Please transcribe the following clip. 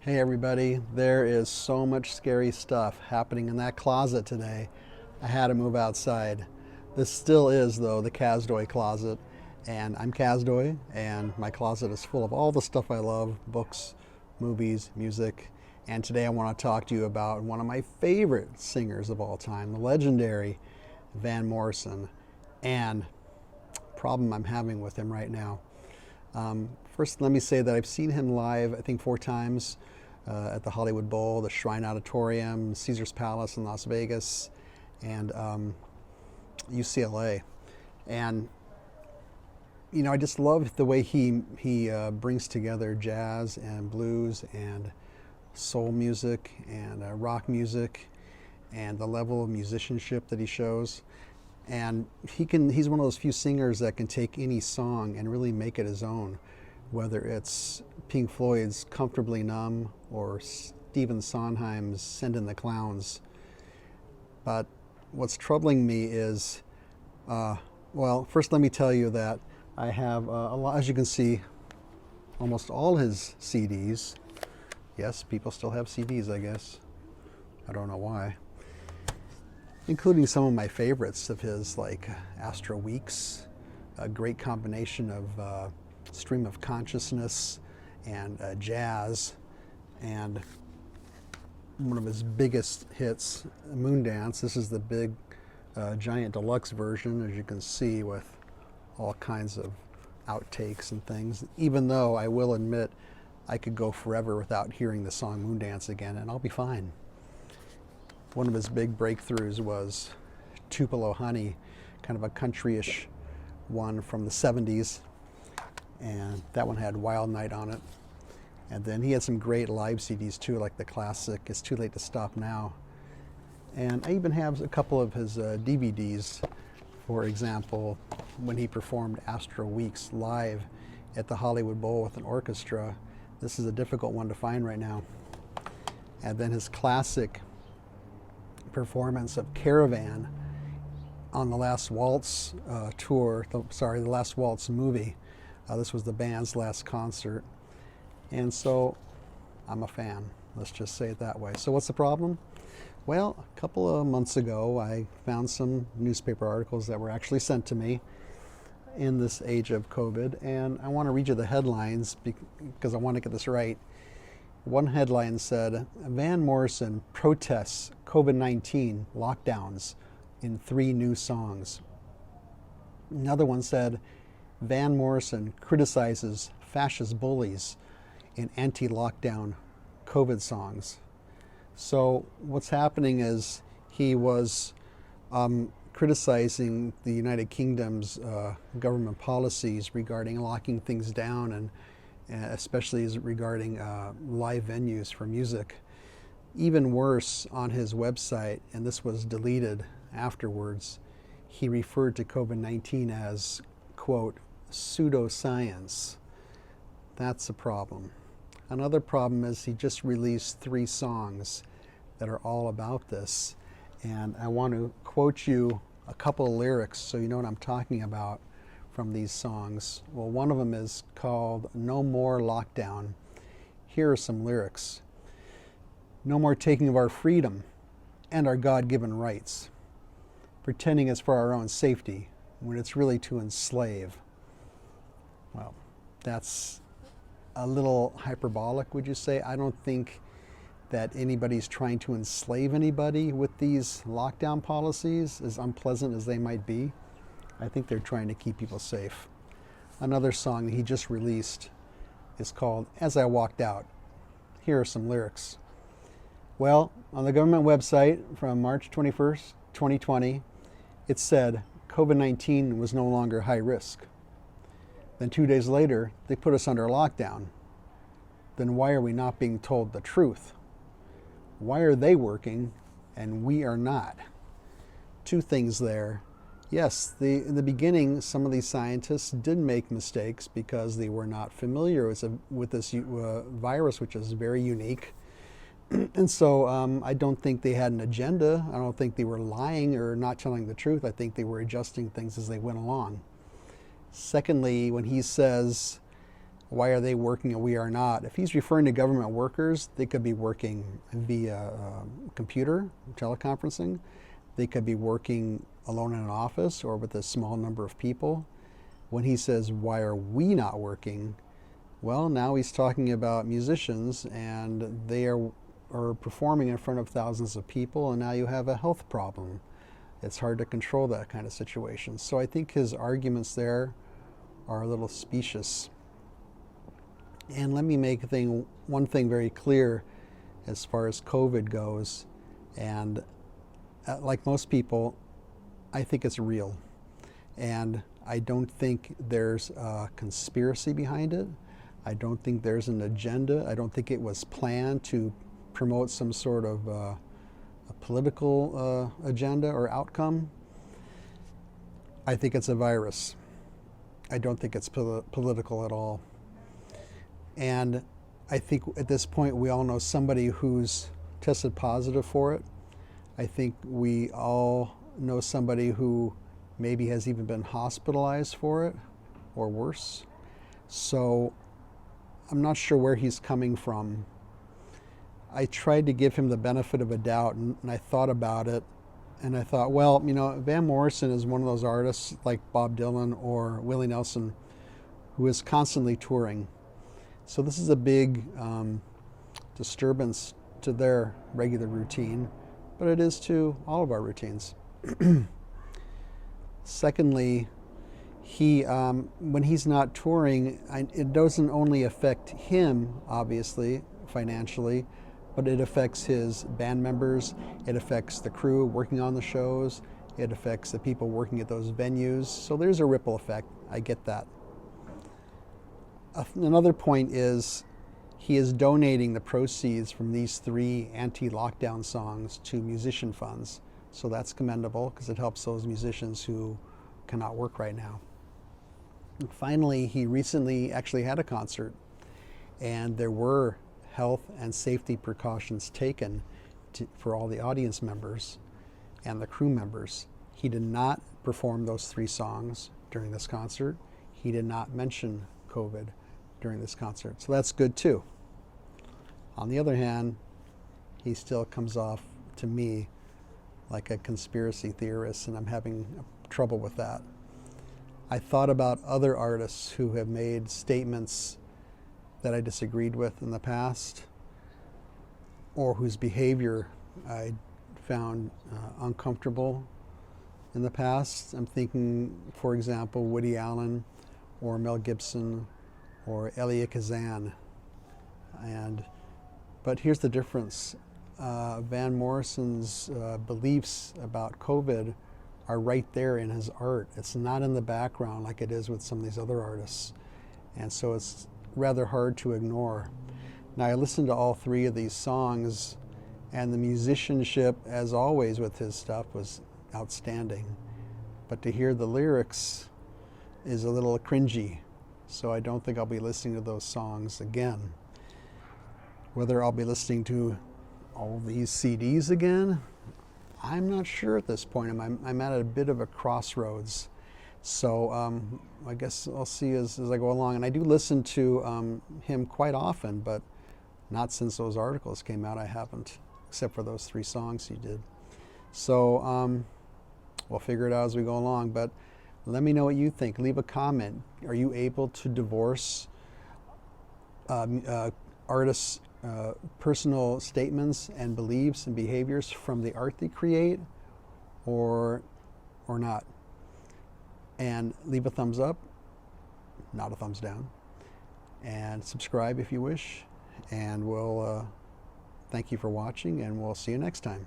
Hey everybody, there is so much scary stuff happening in that closet today. I had to move outside. This still is, though, the Kazdoy Closet, and I'm Kazdoy, and my closet is full of all the stuff I love, books, movies, music, and today I want to talk to you about one of my favorite singers of all time, the legendary Van Morrison, and problem I'm having with him right now. First, let me say that I've seen him live, I think 4 times, at the Hollywood Bowl, the Shrine Auditorium, Caesar's Palace in Las Vegas, and UCLA. And, I just love the way he brings together jazz and blues and soul music and rock music and the level of musicianship that he shows. And he's one of those few singers that can take any song and really make it his own, whether it's Pink Floyd's Comfortably Numb or Stephen Sondheim's Send in the Clowns. But what's troubling me is, first let me tell you that I have a lot, as you can see, almost all his CDs. Yes, people still have CDs, I guess. I don't know why. Including some of my favorites of his, like Astro Weeks, a great combination of stream of consciousness and jazz, and one of his biggest hits, Moondance. This is the big giant deluxe version, as you can see, with all kinds of outtakes and things, even though I will admit I could go forever without hearing the song Moondance again, and I'll be fine. One of his big breakthroughs was Tupelo Honey, kind of a country-ish one from the 70s, and that one had Wild Night on it. And then he had some great live CDs too, like the classic It's Too Late to Stop Now. And I even have a couple of his DVDs. For example, when he performed Astro Weeks live at the Hollywood Bowl with an orchestra. This is a difficult one to find right now. And then his classic performance of Caravan on the Last Waltz tour, the Last Waltz movie. This was the band's last concert. And so I'm a fan, let's just say it that way. So what's the problem? Well, a couple of months ago, I found some newspaper articles that were actually sent to me in this age of COVID, and I want to read you the headlines because I want to get this right. One headline said, Van Morrison protests COVID-19 lockdowns in 3 new songs. Another one said, Van Morrison criticizes fascist bullies in anti-lockdown COVID songs. So what's happening is he was criticizing the United Kingdom's government policies regarding locking things down, and especially regarding live venues for music. Even worse, on his website, and this was deleted afterwards, he referred to COVID-19 as, quote, pseudoscience. That's a problem. Another problem is he just released 3 songs that are all about this. And I want to quote you a couple of lyrics so you know what I'm talking about from these songs. Well, one of them is called No More Lockdown. Here are some lyrics. No more taking of our freedom and our God-given rights, pretending it's for our own safety when it's really to enslave. Well, that's a little hyperbolic, would you say? I don't think that anybody's trying to enslave anybody with these lockdown policies, as unpleasant as they might be. I think they're trying to keep people safe. Another song he just released is called As I Walked Out. Here are some lyrics. Well, on the government website from March 21st, 2020, it said COVID-19 was no longer high risk. Then 2 days later, they put us under lockdown. Then why are we not being told the truth? Why are they working and we are not? 2 things there. Yes, in the beginning, some of these scientists did make mistakes because they were not familiar with this virus, which is very unique. And so I don't think they had an agenda. I don't think they were lying or not telling the truth. I think they were adjusting things as they went along. Secondly, when he says why are they working and we are not? If he's referring to government workers, they could be working via computer, teleconferencing. They could be working alone in an office or with a small number of people. When he says, why are we not working? Well, now he's talking about musicians, and they are performing in front of thousands of people, and now you have a health problem. It's hard to control that kind of situation. So I think his arguments there are a little specious. And let me make one thing very clear as far as COVID goes. And like most people, I think it's real. And I don't think there's a conspiracy behind it. I don't think there's an agenda. I don't think it was planned to promote some sort of a political agenda or outcome. I think it's a virus. I don't think it's political at all. And I think at this point we all know somebody who's tested positive for it. I think we all know somebody who maybe has even been hospitalized for it or worse. So I'm not sure where he's coming from. I tried to give him the benefit of a doubt, and I thought about it, and I thought, well, Van Morrison is one of those artists like Bob Dylan or Willie Nelson who is constantly touring. So this is a big disturbance to their regular routine, but it is to all of our routines. Secondly, when he's not touring, it doesn't only affect him, obviously, financially, but it affects his band members, it affects the crew working on the shows, it affects the people working at those venues. So there's a ripple effect. I get that. Another point is he is donating the proceeds from these 3 anti-lockdown songs to musician funds. So that's commendable because it helps those musicians who cannot work right now. And finally, he recently actually had a concert, and there were health and safety precautions taken for all the audience members and the crew members. He did not perform those 3 songs during this concert. He did not mention COVID during this concert. So that's good too. On the other hand, he still comes off to me like a conspiracy theorist, and I'm having trouble with that. I thought about other artists who have made statements that I disagreed with in the past, or whose behavior I found uncomfortable in the past. I'm thinking, for example, Woody Allen or Mel Gibson or Elia Kazan. But here's the difference. Van Morrison's beliefs about COVID are right there in his art. It's not in the background like it is with some of these other artists. And so it's rather hard to ignore. Now, I listened to all 3 of these songs, and the musicianship, as always with his stuff, was outstanding. But to hear the lyrics is a little cringy. So I don't think I'll be listening to those songs again. Whether I'll be listening to all these CDs again, I'm not sure at this point. I'm at a bit of a crossroads. So I guess I'll see as I go along. And I do listen to him quite often, but not since those articles came out. I haven't, except for those 3 songs he did. So we'll figure it out as we go along. But let me know what you think. Leave a comment. Are you able to divorce artists' personal statements and beliefs and behaviors from the art they create, or not? And leave a thumbs up, not a thumbs down, and subscribe if you wish. And we'll thank you for watching, and we'll see you next time.